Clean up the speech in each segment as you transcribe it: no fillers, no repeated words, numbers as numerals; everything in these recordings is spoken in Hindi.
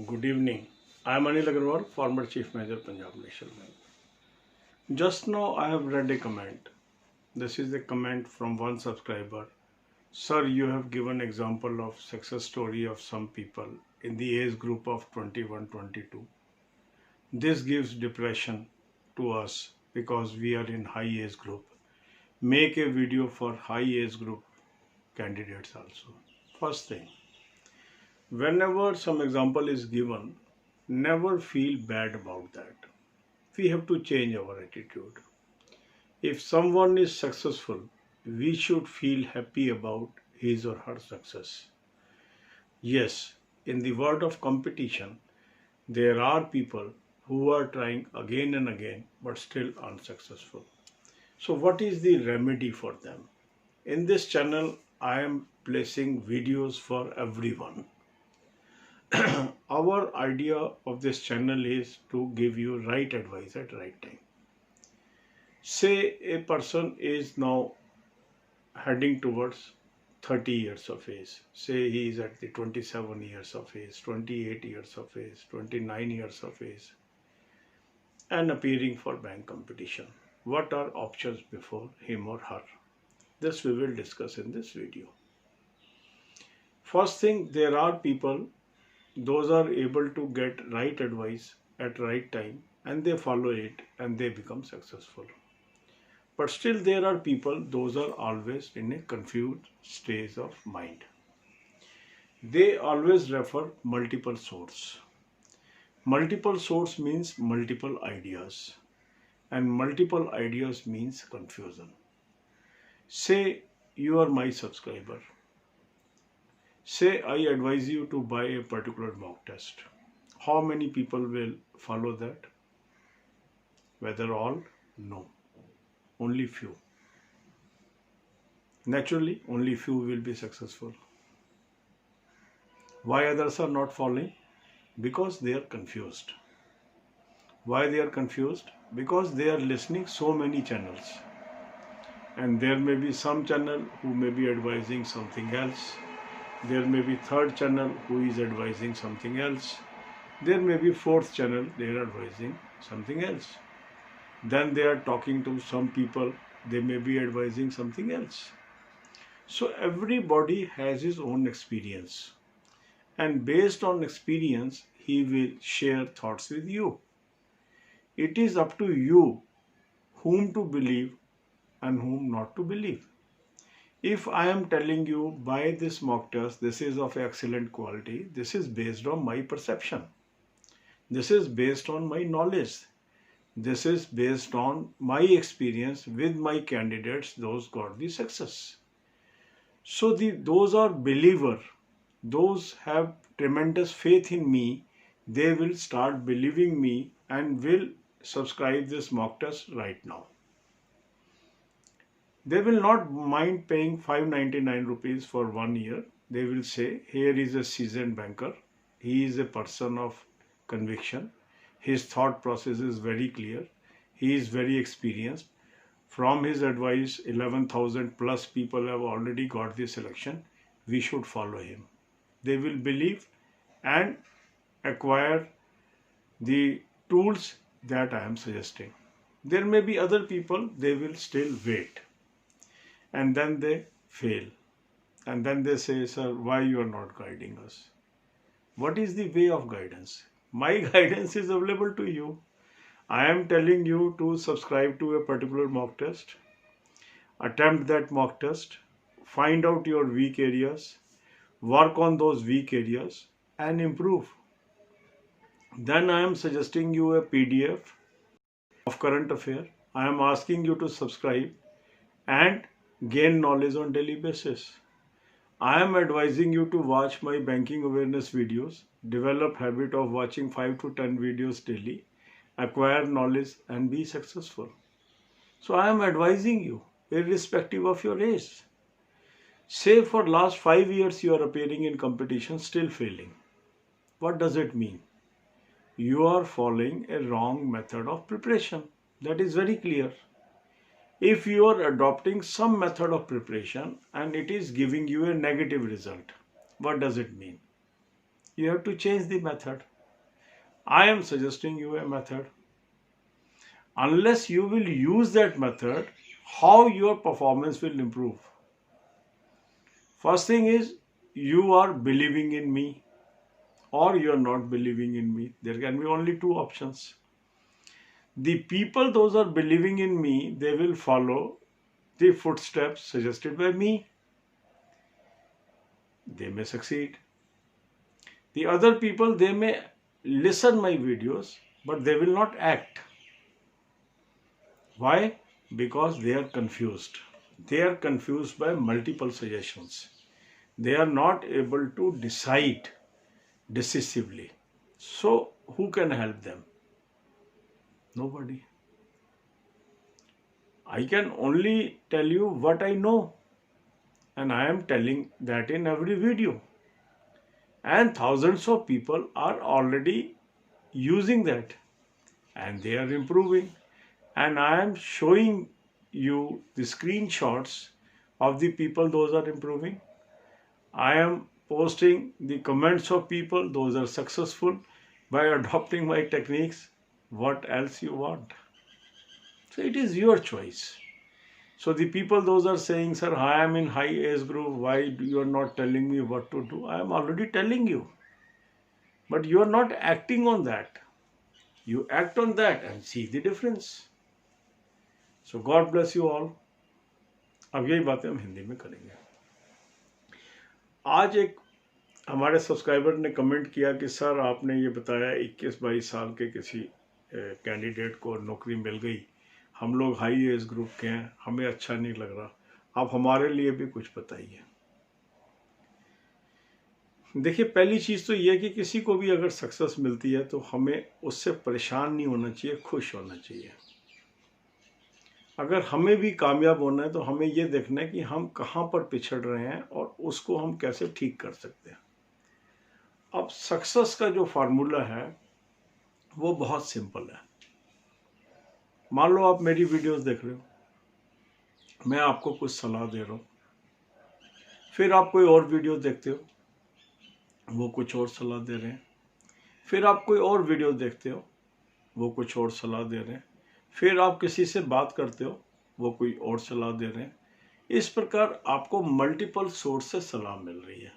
Good evening. I am Anil Agarwal, former Chief Manager, Punjab National Bank. Just now I have read a comment. This is a comment from one subscriber. Sir, you have given example of success story of some people in the age group of 21-22. This gives depression to us because we are in high age group. Make a video for high age group candidates also. First thing, whenever some example is given, never feel bad about that. We have to change our attitude. If someone is successful, we should feel happy about his or her success. Yes, in the world of competition, there are people who are trying again and again but still unsuccessful. So, what is the remedy for them? In this channel, I am placing videos for everyone. Our idea of this channel is to give you right advice at right time. Say a person is now heading towards 30 years of age. Say he is at the 27 years of age, 28 years of age, 29 years of age, and appearing for bank competition. What are options before him or her? This we will discuss in this video. First thing, there are people, those are able to get right advice at right time and they follow it and they become successful. But still there are people, those are always in a confused state of mind. They always refer multiple source. Multiple source means multiple ideas. And multiple ideas means confusion. Say you are my subscriber. Say I advise you to buy a particular mock test. How many people will follow that? Whether all? No. Only few. Naturally, only few will be successful. Why others are not following? Because they are confused. Why they are confused? Because they are listening so many channels. And there may be some channel who may be advising something else. There may be third channel who is advising something else. There may be fourth channel, they are advising something else. Then they are talking to some people, they may be advising something else. So everybody has his own experience. And based on experience, he will share thoughts with you. It is up to you whom to believe and whom not to believe. If I am telling you buy this mock test, this is of excellent quality, this is based on my perception. This is based on my knowledge. This is based on my experience with my candidates, those got the success. So those are believer, those have tremendous faith in me, they will start believing me and will subscribe this mock test right now. They will not mind paying 599 rupees for 1 year. They will say, here is a seasoned banker. He is a person of conviction. His thought process is very clear. He is very experienced. From his advice, 11,000 plus people have already got this selection. We should follow him. They will believe and acquire the tools that I am suggesting. There may be other people, they will still wait. And then they fail. And then they say, sir, why you are not guiding us? What is the way of guidance? My guidance is available to you. I am telling you to subscribe to a particular mock test. Attempt that mock test. Find out your weak areas. Work on those weak areas and improve. Then I am suggesting you a PDF of current affair. I am asking you to subscribe and gain knowledge on daily basis. I am advising you to watch my banking awareness videos, develop habit of watching 5 to 10 videos daily, acquire knowledge and be successful. So I am advising you irrespective of your age. Say for last 5 years you are appearing in competition still failing. What does it mean? You are following a wrong method of preparation. That is very clear. If you are adopting some method of preparation and it is giving you a negative result, what does it mean? You have to change the method. I am suggesting you a method. Unless you will use that method, how your performance will improve? First thing is, you are believing in me or you are not believing in me. There can be only two options. The people, those are believing in me, they will follow the footsteps suggested by me. They may succeed. The other people, they may listen my videos, but they will not act. Why? Because they are confused. They are confused by multiple suggestions. They are not able to decide decisively. So, who can help them? Nobody. I can only tell you what I know, and I am telling that in every video. And thousands of people are already using that, and they are improving. And I am showing you the screenshots of the people, those are improving. I am posting the comments of people, those are successful by adopting my techniques. What else you want? So it is your choice. So the people, those are saying, sir, I am in high age group, why you are not telling me what to do? I am already telling you. But you are not acting on that. You act on that and see the difference. So God bless you all. अब यही बातें हम हिंदी में करेंगे. आज एक हमारे सब्सक्राइबर ने कमेंट किया कि सर आपने ये बताया 21-22 साल के किसी कैंडिडेट को नौकरी मिल गई, हम लोग हाई एज ग्रुप के हैं, हमें अच्छा नहीं लग रहा, आप हमारे लिए भी कुछ बताइए. देखिए, पहली चीज़ तो ये है कि किसी को भी अगर सक्सेस मिलती है तो हमें उससे परेशान नहीं होना चाहिए, खुश होना चाहिए. अगर हमें भी कामयाब होना है तो हमें ये देखना है कि हम कहाँ पर पिछड़ रहे हैं और उसको हम कैसे ठीक कर सकते हैं. अब सक्सेस का जो फार्मूला है वो बहुत सिंपल है. मान लो आप मेरी वीडियोस देख रहे हो, मैं आपको कुछ सलाह दे रहा हूँ, फिर आप कोई और वीडियो देखते हो, वो कुछ और सलाह दे रहे हैं, फिर आप कोई और वीडियो देखते हो, वो कुछ और सलाह दे रहे हैं, फिर आप किसी से बात करते हो, वो कोई और सलाह दे रहे हैं. इस प्रकार आपको मल्टीपल सोर्स से सलाह मिल रही है.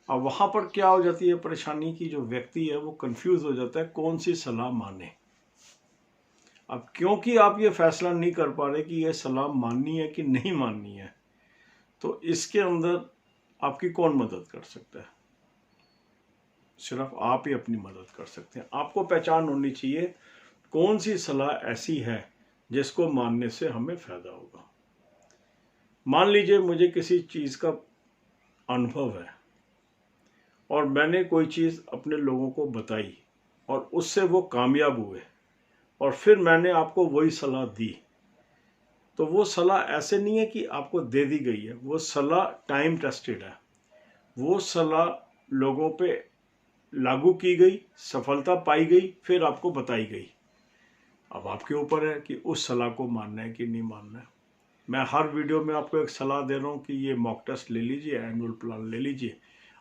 अब वहाँ पर क्या हो जाती है परेशानी की, जो व्यक्ति है वो कंफ्यूज हो जाता है कौन सी सलाह माने. अब क्योंकि आप ये फैसला नहीं कर पा रहे कि ये सलाह माननी है कि नहीं माननी है, तो इसके अंदर आपकी कौन मदद कर सकता है? सिर्फ आप ही अपनी मदद कर सकते हैं. आपको पहचान होनी चाहिए कौन सी सलाह ऐसी है जिसको मानने से हमें फायदा होगा. मान लीजिए मुझे किसी चीज़ का अनुभव है और मैंने कोई चीज़ अपने लोगों को बताई और उससे वो कामयाब हुए और फिर मैंने आपको वही सलाह दी, तो वो सलाह ऐसे नहीं है कि आपको दे दी गई है, वो सलाह टाइम टेस्टेड है. वो सलाह लोगों पे लागू की गई, सफलता पाई गई, फिर आपको बताई गई. अब आपके ऊपर है कि उस सलाह को मानना है कि नहीं मानना है. मैं हर वीडियो में आपको एक सलाह दे रहा हूँ कि ये मॉक टेस्ट ले लीजिए, एनुअल प्लान ले लीजिए.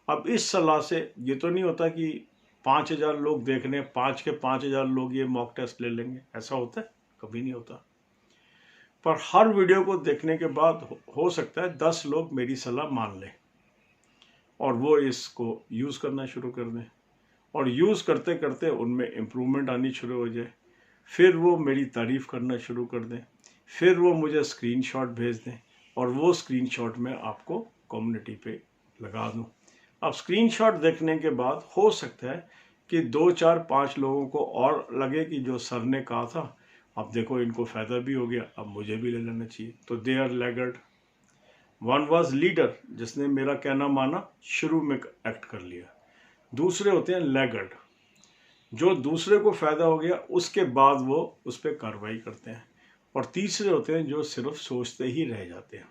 अब इस सलाह से ये तो नहीं होता कि 5000 लोग देख रहे हैं, 5 के 5000 लोग ये मॉक टेस्ट ले लेंगे. ऐसा होता है? कभी नहीं होता. पर हर वीडियो को देखने के बाद हो सकता है 10 लोग मेरी सलाह मान लें और वो इसको यूज़ करना शुरू कर दें, और यूज़ करते करते उनमें इम्प्रूवमेंट आनी शुरू हो जाए. फिर वो मेरी तारीफ़ करना शुरू कर दें, फिर वो मुझे स्क्रीनशॉट भेज दें और वो स्क्रीनशॉट मैं आपको कम्युनिटी पे लगा दूं. अब स्क्रीनशॉट देखने के बाद हो सकता है कि 2, 4, 5 लोगों को और लगे कि जो सर ने कहा था, अब देखो इनको फ़ायदा भी हो गया, अब मुझे भी ले लेना चाहिए. तो they are laggard. One was leader, जिसने मेरा कहना माना, शुरू में एक्ट कर लिया. दूसरे होते हैं लैगर्ड, जो दूसरे को फ़ायदा हो गया उसके बाद वो उस पर कार्रवाई करते हैं. और तीसरे होते हैं जो सिर्फ सोचते ही रह जाते हैं.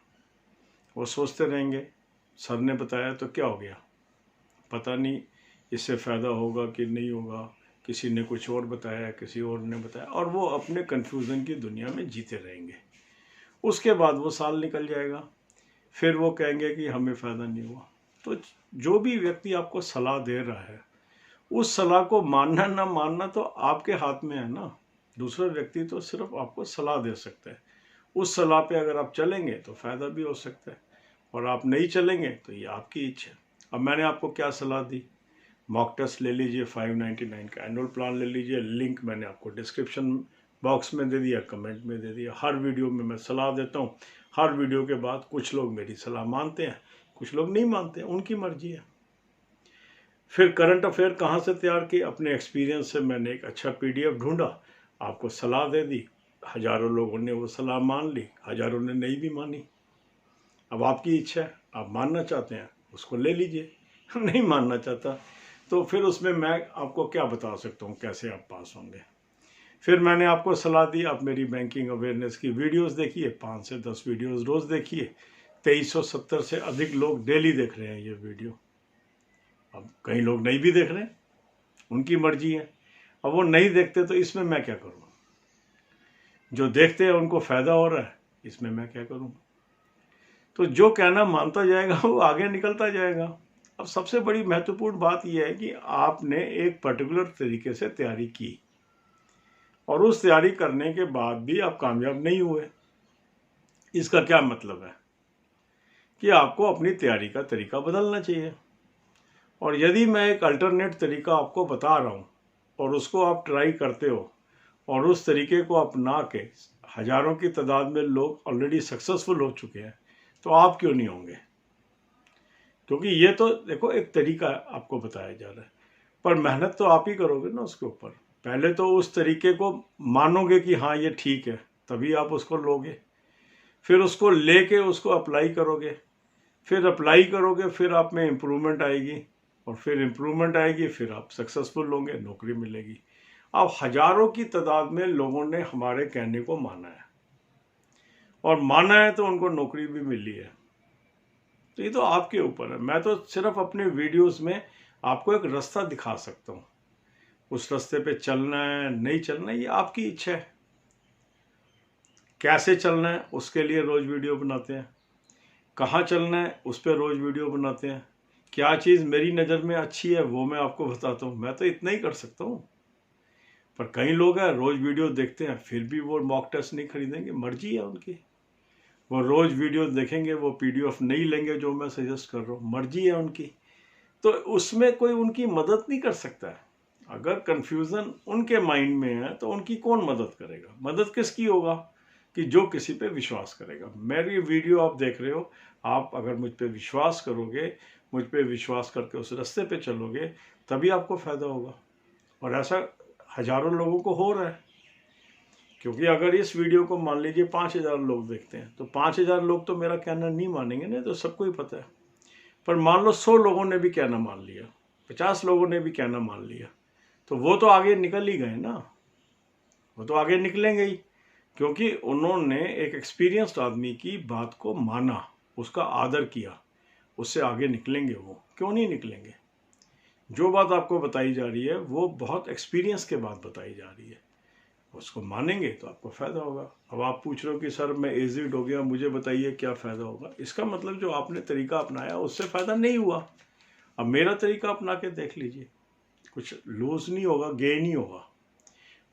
वो सोचते रहेंगे सर ने बताया तो क्या हो गया, पता नहीं इससे फ़ायदा होगा कि नहीं होगा, किसी ने कुछ और बताया, किसी और ने बताया, और वो अपने कन्फ्यूज़न की दुनिया में जीते रहेंगे. उसके बाद वो साल निकल जाएगा, फिर वो कहेंगे कि हमें फ़ायदा नहीं हुआ. तो जो भी व्यक्ति आपको सलाह दे रहा है, उस सलाह को मानना ना मानना तो आपके हाथ में है ना। दूसरा व्यक्ति तो सिर्फ आपको सलाह दे सकता है। उस सलाह पे अगर आप चलेंगे तो फ़ायदा भी हो सकता है, और आप नहीं चलेंगे तो ये आपकी इच्छा है। अब मैंने आपको क्या सलाह दी? मॉक टेस्ट ले लीजिए, 599 का एनुअल प्लान ले लीजिए। लिंक मैंने आपको डिस्क्रिप्शन बॉक्स में दे दिया, कमेंट में दे दिया। हर वीडियो में मैं सलाह देता हूँ। हर वीडियो के बाद कुछ लोग मेरी सलाह मानते हैं, कुछ लोग नहीं मानते हैं, उनकी मर्जी है। फिर करंट अफेयर कहाँ से तैयार की? अपने एक्सपीरियंस से मैंने एक अच्छा PDF ढूंढा, आपको सलाह दे दी। हजारों लोगों ने वो सलाह मान ली, हजारों ने नहीं भी मानी। अब आपकी इच्छा है, आप मानना चाहते हैं उसको ले लीजिए, नहीं मानना चाहता तो फिर उसमें मैं आपको क्या बता सकता हूँ कैसे आप पास होंगे। फिर मैंने आपको सलाह दी, आप मेरी बैंकिंग अवेयरनेस की वीडियोस देखिए, 5 से 10 वीडियोस रोज़ देखिए। 2370 से अधिक लोग डेली देख रहे हैं ये वीडियो। अब कई लोग नहीं भी देख रहे हैं, उनकी मर्जी है। अब वो नहीं देखते तो इसमें मैं क्या करूँ? जो देखते हैं उनको फ़ायदा हो रहा है, इसमें मैं क्या करूँ? तो जो कहना मानता जाएगा वो आगे निकलता जाएगा। अब सबसे बड़ी महत्वपूर्ण बात यह है कि आपने एक पर्टिकुलर तरीके से तैयारी की, और उस तैयारी करने के बाद भी आप कामयाब नहीं हुए। इसका क्या मतलब है? कि आपको अपनी तैयारी का तरीका बदलना चाहिए। और यदि मैं एक अल्टरनेट तरीका आपको बता रहा हूँ और उसको आप ट्राई करते हो और उस तरीके को अपना के हजारों की तादाद में लोग ऑलरेडी सक्सेसफुल हो चुके हैं, तो आप क्यों नहीं होंगे? क्योंकि ये तो देखो एक तरीका आपको बताया जा रहा है, पर मेहनत तो आप ही करोगे ना उसके ऊपर। पहले तो उस तरीके को मानोगे कि हाँ ये ठीक है, तभी आप उसको लोगे। फिर उसको लेके उसको अप्लाई करोगे, फिर अप्लाई करोगे, फिर आप में इम्प्रूवमेंट आएगी, और फिर इम्प्रूवमेंट आएगी, फिर आप सक्सेसफुल होंगे, नौकरी मिलेगी। अब हजारों की तादाद में लोगों ने हमारे कहने को माना है, और माना है तो उनको नौकरी भी मिली है। तो ये तो आपके ऊपर है। मैं तो सिर्फ अपने वीडियोस में आपको एक रास्ता दिखा सकता हूँ। उस रास्ते पे चलना है नहीं चलना है ये आपकी इच्छा है। कैसे चलना है उसके लिए रोज वीडियो बनाते हैं, कहाँ चलना है उस पर रोज वीडियो बनाते हैं। क्या चीज़ मेरी नज़र में अच्छी है वो मैं आपको बताता हूँ। मैं तो इतना ही कर सकता हूँ, पर कई लोग हैं रोज वीडियो देखते हैं फिर भी वो मॉक टेस्ट नहीं खरीदेंगे, मर्जी है उनकी। वो रोज वीडियो देखेंगे, वो PDF नहीं लेंगे जो मैं सजेस्ट कर रहा हूँ, मर्जी है उनकी। तो उसमें कोई उनकी मदद नहीं कर सकता है। अगर कंफ्यूजन उनके माइंड में है तो उनकी कौन मदद करेगा? मदद किसकी होगा? कि जो किसी पे विश्वास करेगा। मेरी वीडियो आप देख रहे हो, आप अगर मुझ पे विश्वास करोगे, मुझ पे विश्वास करके उस रास्ते पे चलोगे, तभी आपको फ़ायदा होगा। और ऐसा हजारों लोगों को हो रहा है। क्योंकि अगर इस वीडियो को मान लीजिए 5000 लोग देखते हैं, तो 5000 लोग तो मेरा कहना नहीं मानेंगे ना, तो सबको ही पता है। पर मान लो 100 लोगों ने भी कहना मान लिया, 50 लोगों ने भी कहना मान लिया, तो वो तो आगे निकल ही गए ना। वो तो आगे निकलेंगे ही, क्योंकि उन्होंने एक एक्सपीरियंस्ड आदमी की बात को माना, उसका आदर किया, उससे आगे निकलेंगे। वो क्यों नहीं निकलेंगे? जो बात आपको बताई जा रही है वो बहुत एक्सपीरियंस के बाद बताई जा रही है, उसको मानेंगे तो आपको फ़ायदा होगा। अब आप पूछ रहे हो कि सर मैं एजिड हो गया, मुझे बताइए क्या फ़ायदा होगा। इसका मतलब जो आपने तरीका अपनाया उससे फ़ायदा नहीं हुआ। अब मेरा तरीका अपना के देख लीजिए, कुछ लूज़ नहीं होगा, गेन ही होगा।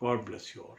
God bless you all.